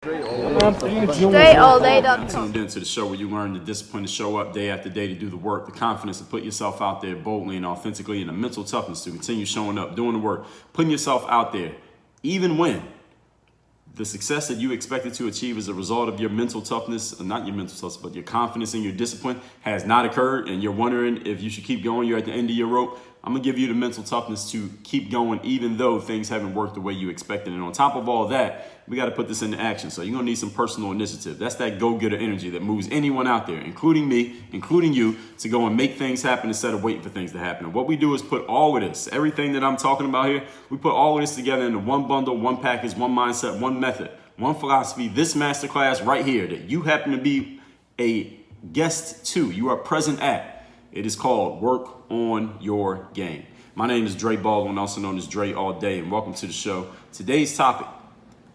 DreAllDay.com. Tuned into the show where you learn the discipline to show up day after day to do the work, the confidence to put yourself out there boldly and authentically, and the mental toughness to continue showing up, doing the work, putting yourself out there, even when the success that you expected to achieve as a result of your mental toughness, not your mental toughness, but your confidence and your discipline has not occurred, and you're wondering if you should keep going, you're at the end of your rope. I'm gonna give you the mental toughness to keep going even though things haven't worked the way you expected. And on top of all that, we got to put this into action. So you're gonna need some personal initiative. That's that go-getter energy that moves anyone out there, including me, including you, to go and make things happen instead of waiting for things to happen. And what we do is put all of this, everything that I'm talking about here, we put all of this together into one bundle, one package, one mindset, one method, one philosophy, this masterclass right here that you happen to be a guest to, you are present at. It is called Work on Your Game. My name is Dre Baldwin, also known as Dre All Day, and welcome to the show. Today's topic,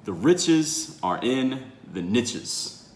the riches are in the niches.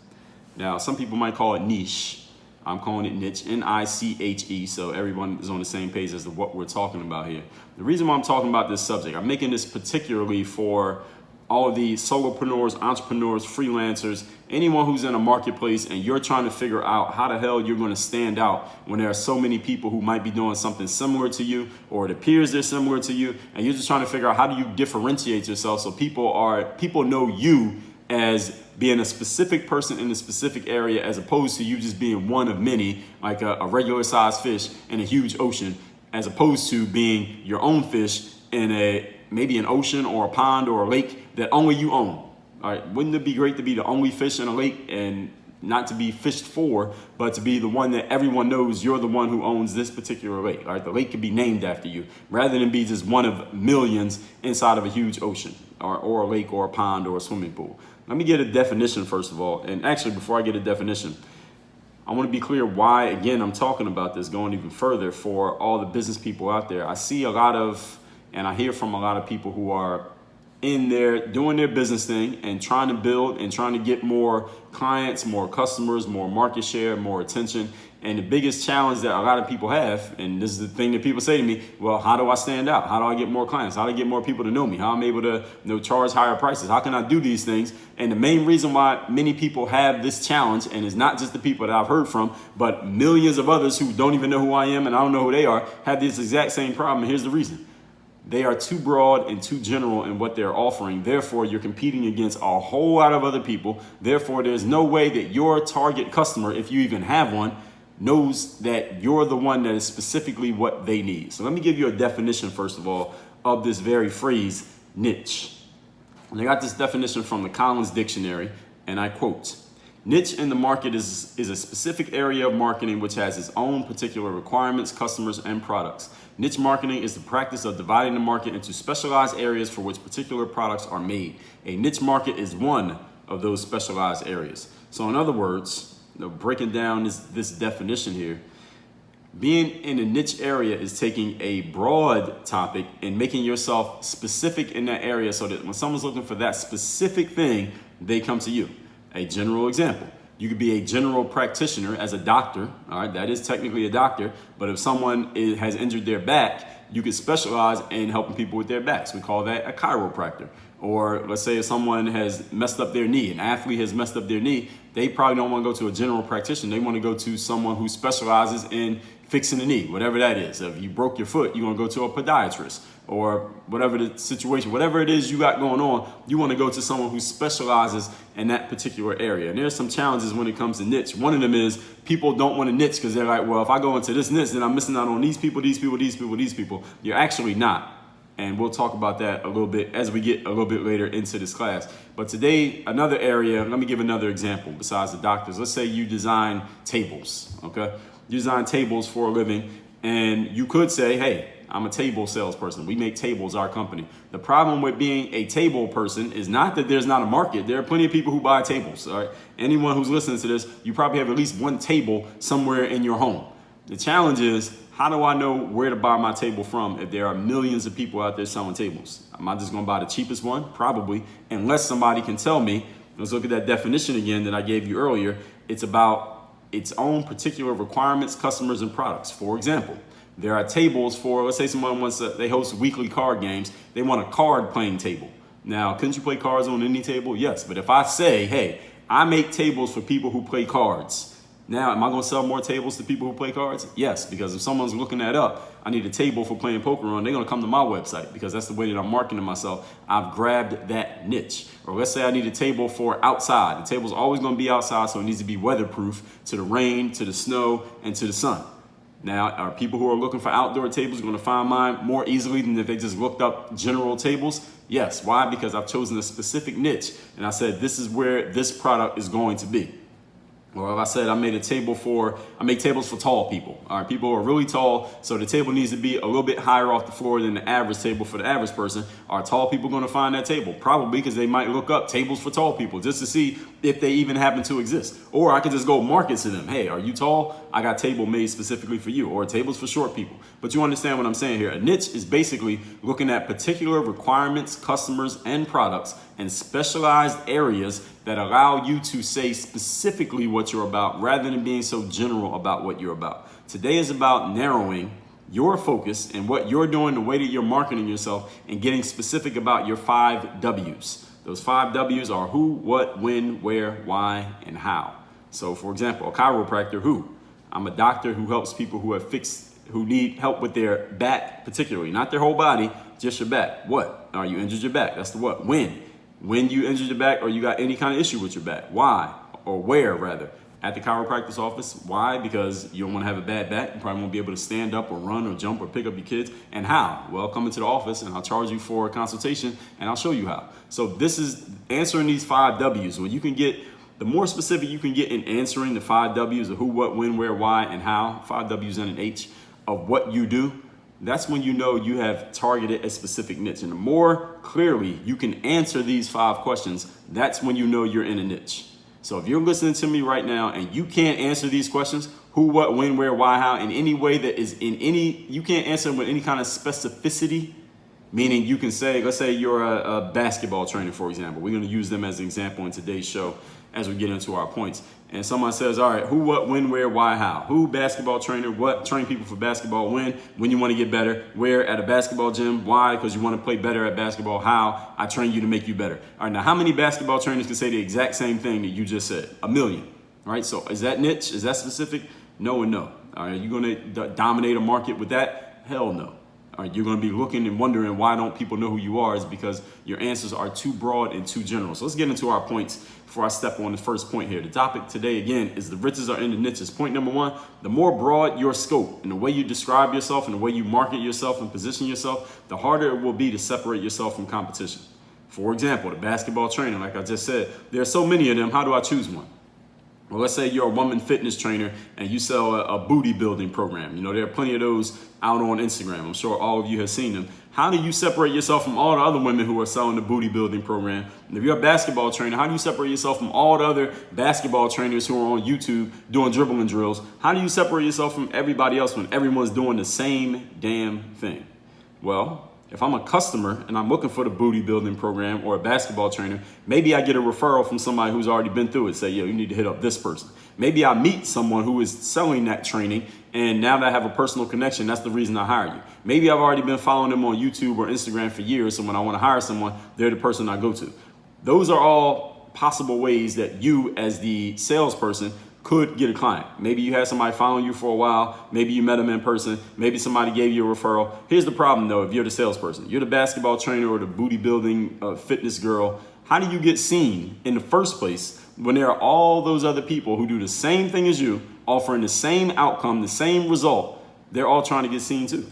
Now, some people might call it niche. I'm calling it niche, N-I-C-H-E, so everyone is on the same page as to what we're talking about here. The reason why I'm talking about this subject, I'm making this particularly for all of the solopreneurs, entrepreneurs, freelancers, anyone who's in a marketplace and you're trying to figure out how the hell you're going to stand out when there are so many people who might be doing something similar to you, or it appears they're similar to you, and you're just trying to figure out how do you differentiate yourself so people know you as being a specific person in a specific area, as opposed to you just being one of many, like a regular sized fish in a huge ocean, as opposed to being your own fish in maybe an ocean or a pond or a lake that only you own. All right, wouldn't it be great to be the only fish in a lake and not to be fished for, but to be the one that everyone knows you're the one who owns this particular lake? All right, the lake could be named after you rather than be just one of millions inside of a huge ocean or a lake or a pond or a swimming pool. Let me get a definition first of all. And actually, before I get a definition, I want to be clear why, again, I'm talking about this going even further for all the business people out there. I see a lot of, and I hear from a lot of people who are in there doing their business thing and trying to build and trying to get more clients, more customers, more market share, more attention. And the biggest challenge that a lot of people have, and this is the thing that people say to me, well, how do I stand out? How do I get more clients? How do I get more people to know me? How am I able to charge higher prices? How can I do these things? And the main reason why many people have this challenge, and it's not just the people that I've heard from, but millions of others who don't even know who I am and I don't know who they are, have this exact same problem. And here's the reason. They are too broad and too general in what they're offering. Therefore, you're competing against a whole lot of other people. Therefore, there's no way that your target customer, if you even have one, knows that you're the one that is specifically what they need. So let me give you a definition, first of all, of this very phrase, niche. And I got this definition from the Collins Dictionary, and I quote, niche in the market is a specific area of marketing which has its own particular requirements, customers, and products. Niche marketing is the practice of dividing the market into specialized areas for which particular products are made. A niche market is one of those specialized areas. So in other words, breaking down this definition here, being in a niche area is taking a broad topic and making yourself specific in that area so that when someone's looking for that specific thing, they come to you. A general example. You could be a general practitioner as a doctor, all right, that is technically a doctor, but if someone has injured their back, you could specialize in helping people with their backs. We call that a chiropractor. Or let's say if someone has messed up their knee, an athlete has messed up their knee, they probably don't want to go to a general practitioner. They want to go to someone who specializes in fixing the knee, whatever that is. If you broke your foot, you want to go to a podiatrist, or whatever the situation, whatever it is you got going on, you want to go to someone who specializes in that particular area. And there's some challenges when it comes to niche. One of them is people don't want to niche because they're like, well, if I go into this niche, then I'm missing out on these people, these people, these people, these people. You're actually not. And we'll talk about that a little bit as we get a little bit later into this class. But today, another area, let me give another example besides the doctors. Let's say you design tables, okay? You design tables for a living, and you could say, hey, I'm a table salesperson. We make tables, our company. The problem with being a table person is not that there's not a market. There are plenty of people who buy tables, all right? Anyone who's listening to this, you probably have at least one table somewhere in your home. The challenge is, how do I know where to buy my table from if there are millions of people out there selling tables? Am I just going to buy the cheapest one? Probably, unless somebody can tell me. Let's look at that definition again that I gave you earlier. It's about its own particular requirements, customers, and products. For example, there are tables for, let's say someone wants they host weekly card games. They want a card playing table. Now, couldn't you play cards on any table? Yes, but if I say, hey, I make tables for people who play cards, now, am I going to sell more tables to people who play cards? Yes, because if someone's looking that up, I need a table for playing poker on, they're going to come to my website because that's the way that I'm marketing myself. I've grabbed that niche. Or let's say I need a table for outside. The table's always going to be outside, so it needs to be weatherproof to the rain, to the snow, and to the sun. Now, are people who are looking for outdoor tables going to find mine more easily than if they just looked up general tables? Yes. Why? Because I've chosen a specific niche, and I said this is where this product is going to be. Or if I said I make tables for tall people. All right, people who are really tall, so the table needs to be a little bit higher off the floor than the average table for the average person. Are tall people going to find that table? Probably, because they might look up tables for tall people just to see if they even happen to exist. Or I could just go market to them. Hey, are you tall? I got a table made specifically for you. Or tables for short people. But you understand what I'm saying here. A niche is basically looking at particular requirements, customers, and products and specialized areas that allow you to say specifically what you're about rather than being so general about what you're about. Today is about narrowing your focus and what you're doing, the way that you're marketing yourself, and getting specific about your 5 W's. Those 5 W's are who, what, when, where, why, and how. So for example, a chiropractor, who? I'm a doctor who helps people who need help with their back particularly, not their whole body, just your back. What? Are you injured your back? That's the what. When you injured your back or you got any kind of issue with your back. Why? Or where, rather. At the chiropractor's office. Why? Because you don't want to have a bad back. You probably won't be able to stand up or run or jump or pick up your kids. And how? Well, come into the office and I'll charge you for a consultation and I'll show you how. So this is answering these 5 W's. When you can get, the more specific you can get in answering the 5 W's of who, what, when, where, why, and how, 5 W's and an H of what you do, that's when you know you have targeted a specific niche. And the more clearly you can answer these 5 questions, that's when you know you're in a niche. So if you're listening to me right now and you can't answer these questions, who, what, when, where, why, how, in any way that is you can't answer them with any kind of specificity, meaning you can say, let's say you're a basketball trainer, for example. We're going to use them as an example in today's show as we get into our points. And someone says, all right, who, what, when, where, why, how? Who, basketball trainer, what, train people for basketball, when you want to get better, where, at a basketball gym, why, because you want to play better at basketball, how, I train you to make you better. All right, now how many basketball trainers can say the exact same thing that you just said? 1 million, all right? So is that niche? Is that specific? No and no. All right, are you going to dominate a market with that? Hell no. All right, you're going to be looking and wondering why don't people know who you are is because your answers are too broad and too general. So let's get into our points before I step on the first point here. The topic today, again, is the riches are in the niches. Point number 1, the more broad your scope and the way you describe yourself and the way you market yourself and position yourself, the harder it will be to separate yourself from competition. For example, the basketball trainer, like I just said, there are so many of them. How do I choose one? Well, let's say you're a woman fitness trainer and you sell a booty building program. You know, there are plenty of those out on Instagram. I'm sure all of you have seen them. How do you separate yourself from all the other women who are selling the booty building program? And if you're a basketball trainer, how do you separate yourself from all the other basketball trainers who are on YouTube doing dribbling drills? How do you separate yourself from everybody else when everyone's doing the same damn thing? Well, if I'm a customer and I'm looking for the booty building program or a basketball trainer, maybe I get a referral from somebody who's already been through it. Say, yo, you need to hit up this person. Maybe I meet someone who is selling that training, and now that I have a personal connection, that's the reason I hire you. Maybe I've already been following them on YouTube or Instagram for years, so when I want to hire someone, they're the person I go to. Those are all possible ways that you, as the salesperson, could get a client. Maybe you had somebody following you for a while. Maybe you met them in person. Maybe somebody gave you a referral. Here's the problem though, if you're the salesperson, you're the basketball trainer or the booty building fitness girl, how do you get seen in the first place when there are all those other people who do the same thing as you, offering the same outcome, the same result? They're all trying to get seen too.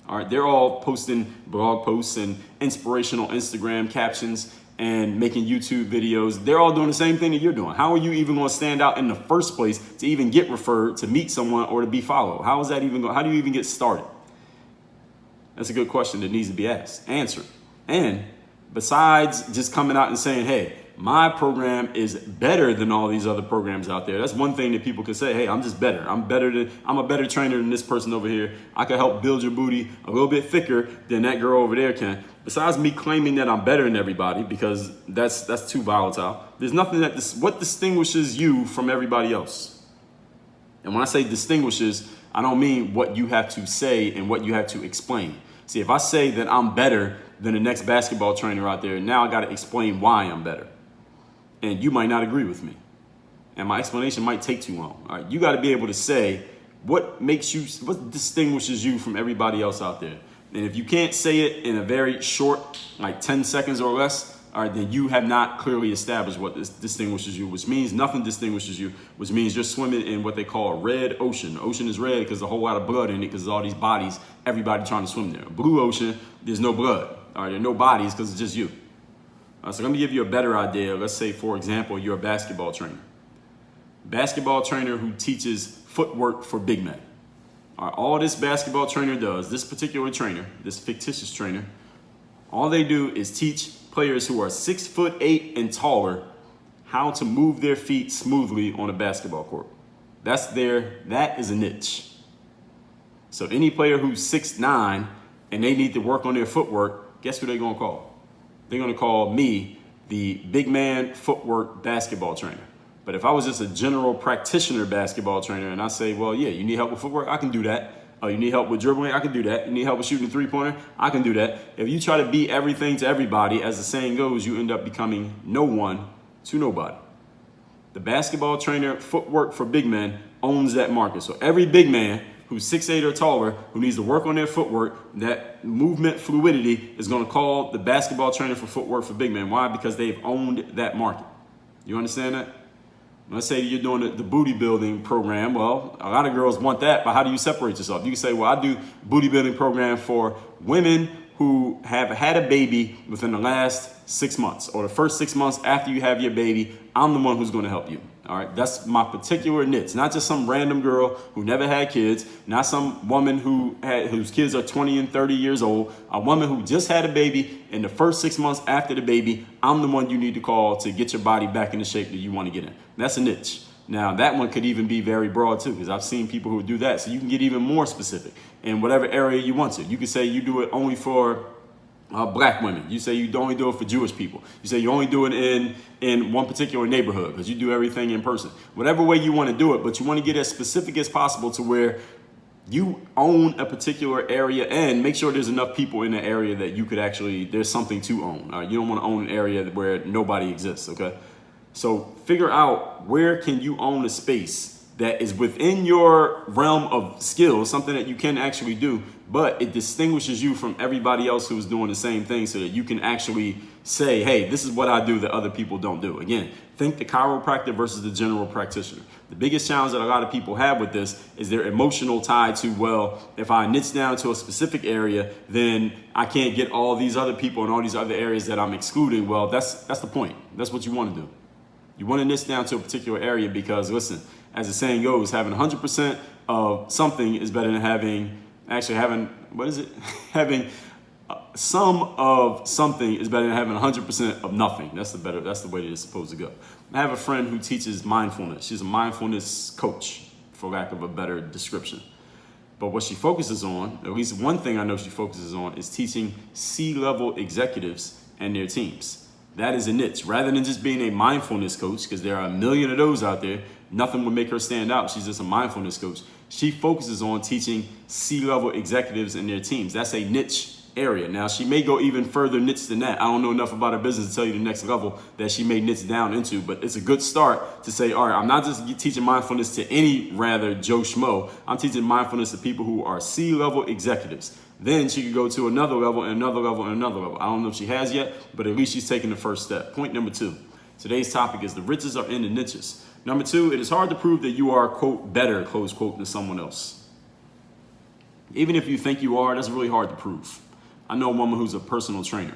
All right, they're all posting blog posts and inspirational Instagram captions and making YouTube videos. They're all doing the same thing that you're doing. How are you even going to stand out in the first place to even get referred, to meet someone, or to be followed? How is that even going? How do you even get started? That's a good question that needs to be answered. And besides just coming out and saying, hey, my program is better than all these other programs out there. That's one thing that people can say, hey, I'm just better. I'm a better trainer than this person over here. I can help build your booty a little bit thicker than that girl over there can. Besides me claiming that I'm better than everybody, because that's too volatile. There's nothing what distinguishes you from everybody else. And when I say distinguishes, I don't mean what you have to say and what you have to explain. See, if I say that I'm better than the next basketball trainer out there. Now I got to explain why I'm better. And you might not agree with me. And my explanation might take too long. All right, you got to be able to say what distinguishes you from everybody else out there. And if you can't say it in a very short, like 10 seconds or less, all right, then you have not clearly established what distinguishes you, which means nothing distinguishes you, which means you're swimming in what they call a red ocean. The ocean is red because there's a whole lot of blood in it because there's all these bodies, everybody trying to swim there. Blue ocean, there's no blood. All right, there are no bodies because it's just you. So let me give you a better idea. Let's say, for example, you're a basketball trainer. Basketball trainer who teaches footwork for big men. All this basketball trainer does, this particular trainer, this fictitious trainer, all they do is teach players who are 6'8" and taller how to move their feet smoothly on a basketball court. That is a niche. So any player who's 6'9" and they need to work on their footwork, guess who they're gonna call? They're gonna call me the big man footwork basketball trainer. But if I was just a general practitioner basketball trainer and I say, well, yeah, you need help with footwork, I can do that. Oh, you need help with dribbling, I can do that. You need help with shooting a three-pointer, I can do that. If you try to be everything to everybody, as the saying goes, you end up becoming no one to nobody. The basketball trainer footwork for big men owns that market. So every big man who's 6'8" or taller, who needs to work on their footwork, that movement fluidity is going to call the basketball trainer for footwork for big men. Why? Because they've owned that market. You understand that? Let's say you're doing the booty building program. Well, a lot of girls want that, but how do you separate yourself? You can say, well, I do booty building program for women who have had a baby within the last 6 months or the first 6 months after you have your baby. I'm the one who's going to help you. All right, that's my particular niche. Not just some random girl who never had kids, not some woman whose kids are 20 and 30 years old, a woman who just had a baby in the first 6 months after the baby. I'm the one you need to call to get your body back in the shape that you want to get in. That's a niche. Now, that one could even be very broad too, because I've seen people who do that. So you can get even more specific in whatever area you want to. You can say you do it only for black women. You say you only do it for Jewish people. You say you only do it in one particular neighborhood because you do everything in person. Whatever way you want to do it, but you want to get as specific as possible to where you own a particular area and make sure there's enough people in the area that you could there's something to own. You don't want to own an area where nobody exists, okay? So figure out where can you own a space that is within your realm of skills, something that you can actually do, but it distinguishes you from everybody else who's doing the same thing so that you can actually say, hey, this is what I do that other people don't do. Again, think the chiropractor versus the general practitioner. The biggest challenge that a lot of people have with this is their emotional tie to, well, if I niche down to a specific area, then I can't get all these other people in all these other areas that I'm excluding. Well, that's the point. That's what you want to do. You want to niche down to a particular area because, listen, as the saying goes, having 100% of something is better than having some of something is better than having 100% of nothing. That's the way that it's supposed to go. I have a friend who teaches mindfulness. She's a mindfulness coach, for lack of a better description. But what she focuses on, at least one thing I know she focuses on, is teaching C-level executives and their teams. That is a niche. Rather than just being a mindfulness coach, because there are a million of those out there, nothing would make her stand out. She's just a mindfulness coach. She focuses on teaching C-level executives and their teams. That's a niche area. Now, she may go even further niche than that. I don't know enough about her business to tell you the next level that she may niche down into, but it's a good start to say, all right, I'm not just teaching mindfulness to any Joe Schmo. I'm teaching mindfulness to people who are C-level executives. Then she could go to another level and another level and another level. I don't know if she has yet, but at least she's taking the first step. Point number 2. Today's topic is the riches are in the niches. Number 2, it is hard to prove that you are, quote, better, close quote, than someone else. Even if you think you are, that's really hard to prove. I know a woman who's a personal trainer.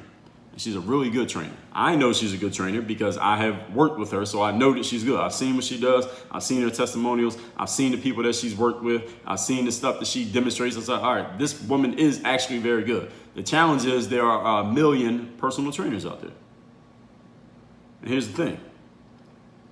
She's a really good trainer. I know she's a good trainer because I have worked with her, so I know that she's good. I've seen what she does. I've seen her testimonials. I've seen the people that she's worked with. I've seen the stuff that she demonstrates. I was like, all right, this woman is actually very good. The challenge is there are a million personal trainers out there. And here's the thing.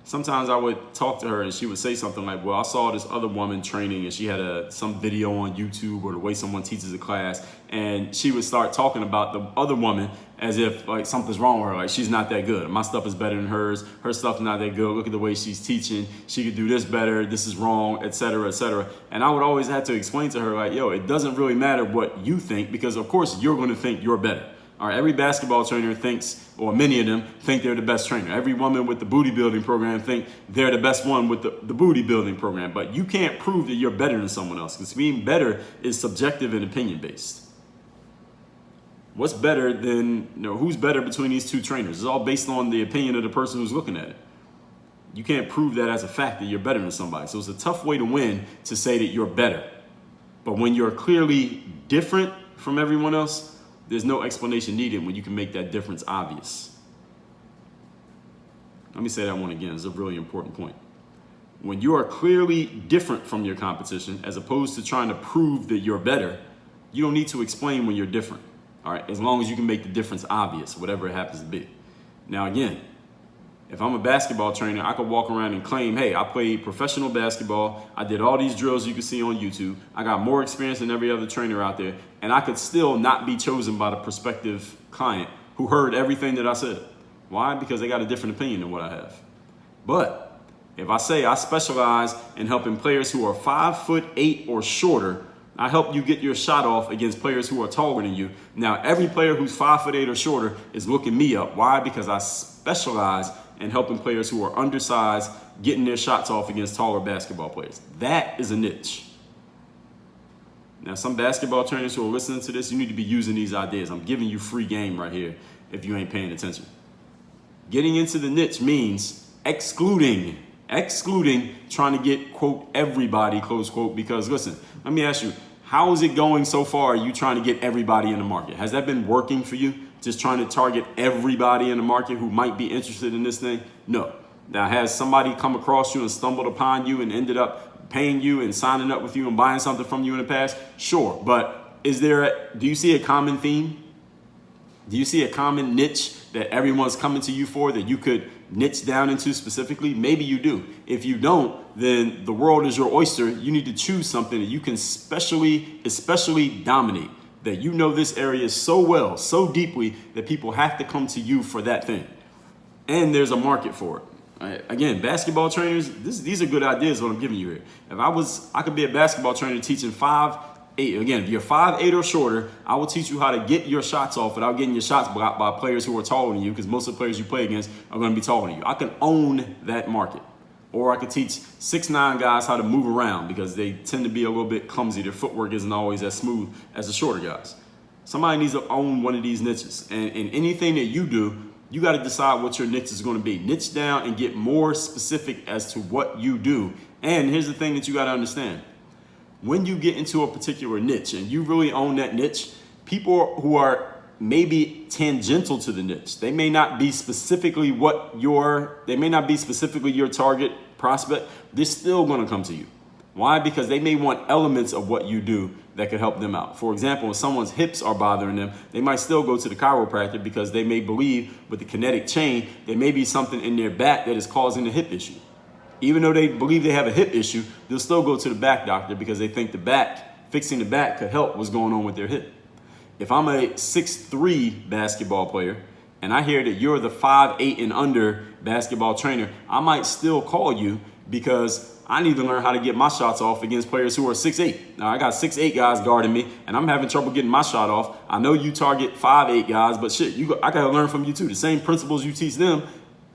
Sometimes I would talk to her and she would say something like, well, I saw this other woman training and she had some video on YouTube or the way someone teaches a class. And she would start talking about the other woman as if like something's wrong with her. Like she's not that good. My stuff is better than hers. Her stuff's not that good. Look at the way she's teaching. She could do this better. This is wrong, et cetera, et cetera. And I would always have to explain to her like, yo, it doesn't really matter what you think because of course you're going to think you're better. All right, every basketball trainer thinks, or many of them think they're the best trainer. Every woman with the booty building program think they're the best one with the booty building program. But you can't prove that you're better than someone else, because being better is subjective and opinion based. What's better than, who's better between these two trainers? It's all based on the opinion of the person who's looking at it. You can't prove that as a fact that you're better than somebody. So it's a tough way to win to say that you're better. But when you're clearly different from everyone else, there's no explanation needed when you can make that difference obvious. Let me say that one again. It's a really important point. When you are clearly different from your competition, as opposed to trying to prove that you're better, you don't need to explain when you're different. All right, as long as you can make the difference obvious, whatever it happens to be. Now, again, if I'm a basketball trainer, I could walk around and claim, hey, I played professional basketball. I did all these drills you can see on YouTube. I got more experience than every other trainer out there. And I could still not be chosen by the prospective client who heard everything that I said. Why? Because they got a different opinion than what I have. But if I say I specialize in helping players who are 5'8" or shorter, I help you get your shot off against players who are taller than you. Now, every player who's 5'8" or shorter is looking me up. Why? Because I specialize in helping players who are undersized getting their shots off against taller basketball players. That is a niche. Now, some basketball trainers who are listening to this, you need to be using these ideas. I'm giving you free game right here if you ain't paying attention. Getting into the niche means excluding trying to get, quote, everybody, close quote, because listen, let me ask you, how is it going so far? Are you trying to get everybody in the market? Has that been working for you? Just trying to target everybody in the market who might be interested in this thing? No. Now, has somebody come across you and stumbled upon you and ended up paying you and signing up with you and buying something from you in the past? Sure. But do you see a common theme? Do you see a common niche that everyone's coming to you for that you could niche down into specifically? Maybe you do. If you don't, then the world is your oyster. You need to choose something that you can especially dominate, that you know this area so well, so deeply, that people have to come to you for that thing. And there's a market for it. Right? Again, basketball trainers, these are good ideas what I'm giving you here. If I could be a basketball trainer teaching 5'8". Again, if you're 5'8" or shorter, I will teach you how to get your shots off without getting your shots blocked by players who are taller than you, because most of the players you play against are going to be taller than you. I can own that market. Or I could teach 6'9" guys how to move around because they tend to be a little bit clumsy. Their footwork isn't always as smooth as the shorter guys. Somebody needs to own one of these niches. And in anything that you do, you got to decide what your niche is going to be. Niche down and get more specific as to what you do. And here's the thing that you got to understand. When you get into a particular niche and you really own that niche, people who are maybe tangential to the niche, they may not be specifically your target prospect, they're still going to come to you. Why? Because they may want elements of what you do that could help them out. For example, if someone's hips are bothering them, they might still go to the chiropractor because they may believe with the kinetic chain, there may be something in their back that is causing the hip issue. Even though they believe they have a hip issue, they'll still go to the back doctor because they think fixing the back could help what's going on with their hip. If I'm a 6'3" basketball player and I hear that you're the 5'8" and under basketball trainer, I might still call you because I need to learn how to get my shots off against players who are 6'8". Now, I got 6'8" guys guarding me, and I'm having trouble getting my shot off. I know you target 5'8" guys, but shit, I got to learn from you too. The same principles you teach them,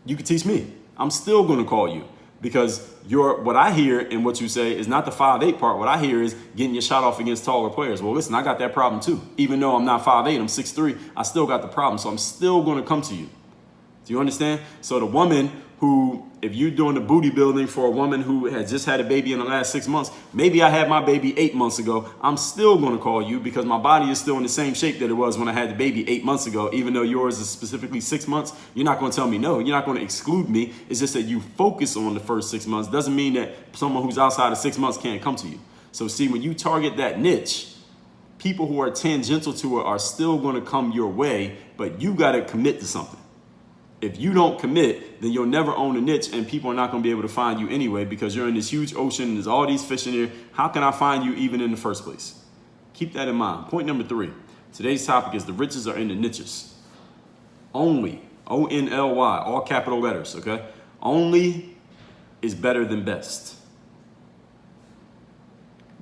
you can teach me. I'm still going to call you. Because what I hear and what you say is not the 5'8" part. What I hear is getting your shot off against taller players. Well, listen, I got that problem too. Even though I'm not 5'8", I'm 6'3", I still got the problem. So I'm still going to come to you. Do you understand? So the woman who, if you're doing the booty building for a woman who has just had a baby in the last 6 months, maybe I had my baby 8 months ago, I'm still going to call you because my body is still in the same shape that it was when I had the baby 8 months ago. Even though yours is specifically 6 months, you're not going to tell me no. You're not going to exclude me. It's just that you focus on the first 6 months. Doesn't mean that someone who's outside of 6 months can't come to you. So see, when you target that niche, people who are tangential to it are still going to come your way, but you got to commit to something. If you don't commit, then you'll never own a niche and people are not going to be able to find you anyway because you're in this huge ocean and there's all these fish in there. How can I find you even in the first place? Keep that in mind. Point number 3. Today's topic is the riches are in the niches. Only, O-N-L-Y, all capital letters, okay? Only is better than best.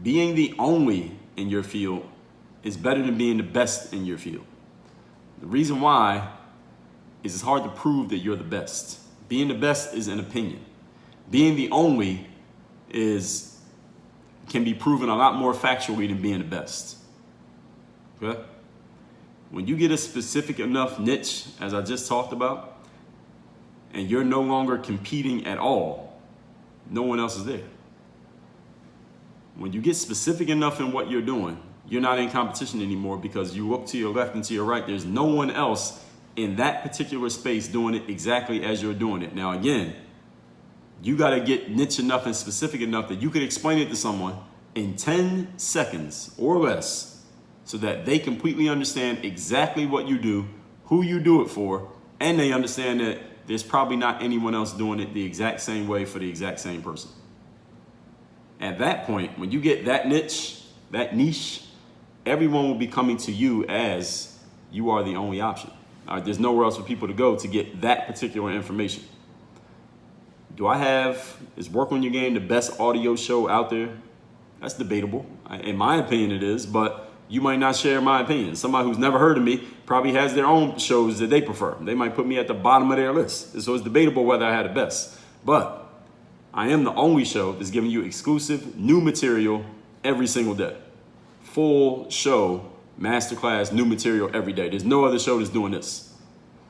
Being the only in your field is better than being the best in your field. The reason why is it's hard to prove that you're the best. Being the best is an opinion. Being the only can be proven a lot more factually than being the best. Okay? When you get a specific enough niche, as I just talked about, and you're no longer competing at all, no one else is there. When you get specific enough in what you're doing, you're not in competition anymore because you look to your left and to your right. There's no one else in that particular space doing it exactly as you're doing it. Now, again, you got to get niche enough and specific enough that you could explain it to someone in 10 seconds or less so that they completely understand exactly what you do, who you do it for, and they understand that there's probably not anyone else doing it the exact same way for the exact same person. At that point, when you get that niche, everyone will be coming to you as you are the only option. All right, there's nowhere else for people to go to get that particular information. Is Work on Your Game the best audio show out there? That's debatable. In my opinion, it is, but you might not share my opinion. Somebody who's never heard of me probably has their own shows that they prefer. They might put me at the bottom of their list. So it's debatable whether I had the best. But I am the only show that's giving you exclusive new material every single day. Full show, masterclass, new material every day. There's no other show that's doing this.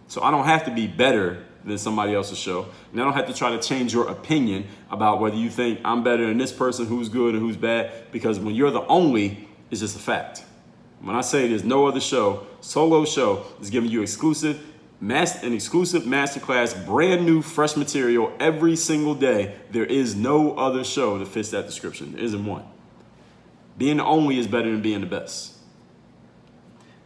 So I don't have to be better than somebody else's show. And I don't have to try to change your opinion about whether you think I'm better than this person, who's good and who's bad, because when you're the only, it's just a fact. When I say there's no other show, solo show is giving you an exclusive masterclass, brand new, fresh material every single day. There is no other show that fits that description. There isn't one. Being the only is better than being the best.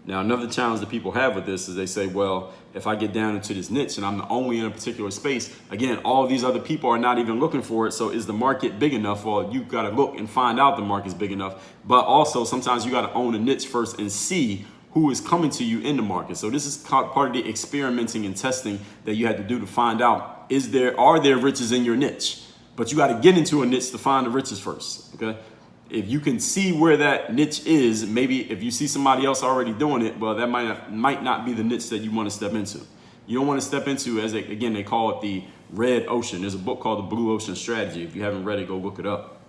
Now, another challenge that people have with this is they say, well, if I get down into this niche and I'm the only in a particular space, again, all these other people are not even looking for it. So is the market big enough? Well, you got to look and find out the market's big enough. But also sometimes you got to own a niche first and see who is coming to you in the market. So this is part of the experimenting and testing that you had to do to find out, are there riches in your niche? But you got to get into a niche to find the riches first, okay? If you can see where that niche is, maybe if you see somebody else already doing it, well, that might not be the niche that you want to step into. You don't want to step into, again, they call it the red ocean. There's a book called The Blue Ocean Strategy. If you haven't read it, go look it up.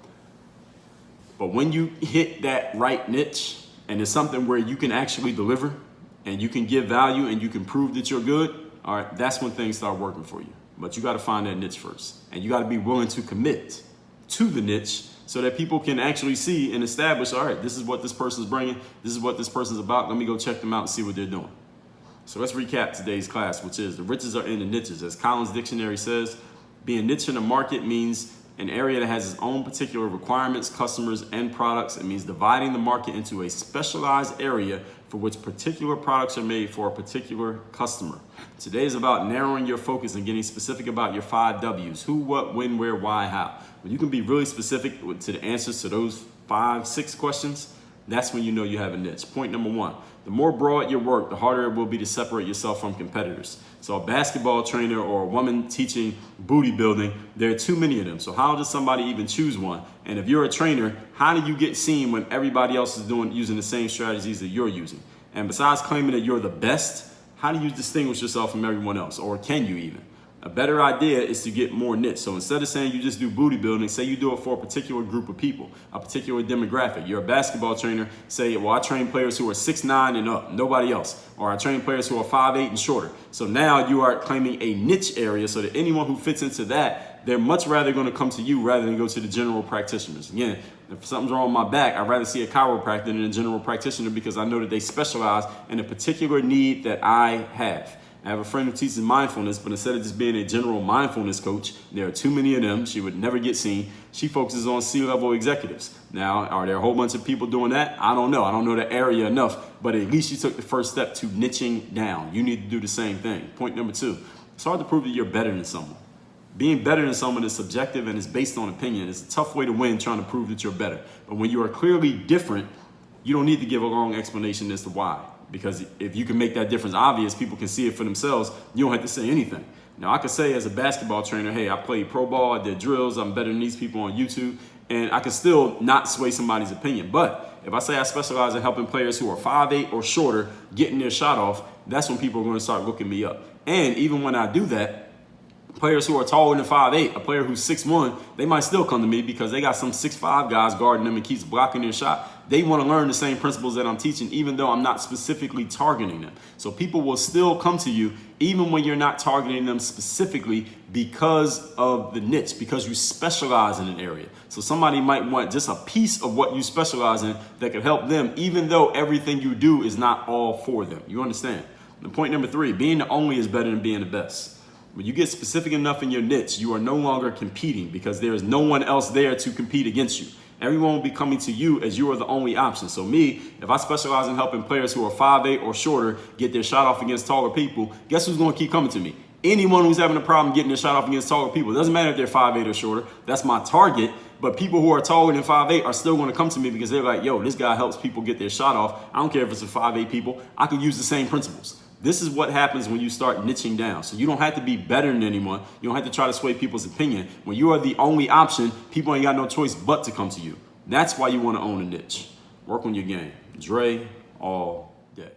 But when you hit that right niche, and it's something where you can actually deliver and you can give value and you can prove that you're good, all right, that's when things start working for you. But you got to find that niche first. And you got to be willing to commit to the niche so that people can actually see and establish, all right, this is what this person's bringing. This is what this person's about. Let me go check them out and see what they're doing. So let's recap today's class, which is the riches are in the niches. As Collins Dictionary says, being niche in a market means an area that has its own particular requirements, customers, and products. It means dividing the market into a specialized area for which particular products are made for a particular customer. Today is about narrowing your focus and getting specific about your 5 W's. Who, what, when, where, why, how. When you can be really specific to the answers to those 5, 6 questions, that's when you know you have a niche. Point number 1, the more broad your work, the harder it will be to separate yourself from competitors. So a basketball trainer or a woman teaching booty building, there are too many of them. So how does somebody even choose one? And if you're a trainer, how do you get seen when everybody else is using the same strategies that you're using? And besides claiming that you're the best, how do you distinguish yourself from everyone else? Or can you even? A better idea is to get more niche. So instead of saying you just do booty building, say you do it for a particular group of people, a particular demographic. You're a basketball trainer, say, well, I train players who are 6'9" and up, nobody else. Or I train players who are 5'8" and shorter. So now you are claiming a niche area so that anyone who fits into that, they're much rather going to come to you rather than go to the general practitioners. Again, if something's wrong with my back, I'd rather see a chiropractor than a general practitioner because I know that they specialize in a particular need that I have. I have a friend who teaches mindfulness, but instead of just being a general mindfulness coach, there are too many of them. She would never get seen. She focuses on C-level executives. Now, are there a whole bunch of people doing that? I don't know. I don't know the area enough, but at least she took the first step to niching down. You need to do the same thing. Point number 2, it's hard to prove that you're better than someone. Being better than someone is subjective and is based on opinion. It's a tough way to win trying to prove that you're better. But when you are clearly different, you don't need to give a long explanation as to why. Because if you can make that difference obvious, people can see it for themselves. You don't have to say anything. Now, I could say as a basketball trainer, hey, I played pro ball, I did drills, I'm better than these people on YouTube, and I can still not sway somebody's opinion. But if I say I specialize in helping players who are 5'8" or shorter getting their shot off, that's when people are going to start looking me up. And even when I do that, players who are taller than 5'8", a player who's 6'1", they might still come to me because they got some 6'5" guys guarding them and keeps blocking their shot. They want to learn the same principles that I'm teaching, even though I'm not specifically targeting them. So people will still come to you even when you're not targeting them specifically because of the niche, because you specialize in an area. So somebody might want just a piece of what you specialize in that could help them, even though everything you do is not all for them. You understand? And point number 3, being the only is better than being the best. When you get specific enough in your niche, you are no longer competing because there is no one else there to compete against you. Everyone will be coming to you as you are the only option. So me, if I specialize in helping players who are 5'8" or shorter get their shot off against taller people, guess who's going to keep coming to me? Anyone who's having a problem getting their shot off against taller people. It doesn't matter if they're 5'8" or shorter. That's my target. But people who are taller than 5'8" are still going to come to me because they're like, yo, this guy helps people get their shot off. I don't care if it's a 5'8" people. I can use the same principles. This is what happens when you start niching down. So you don't have to be better than anyone. You don't have to try to sway people's opinion. When you are the only option, people ain't got no choice but to come to you. That's why you want to own a niche. Work on your game. Dre all day.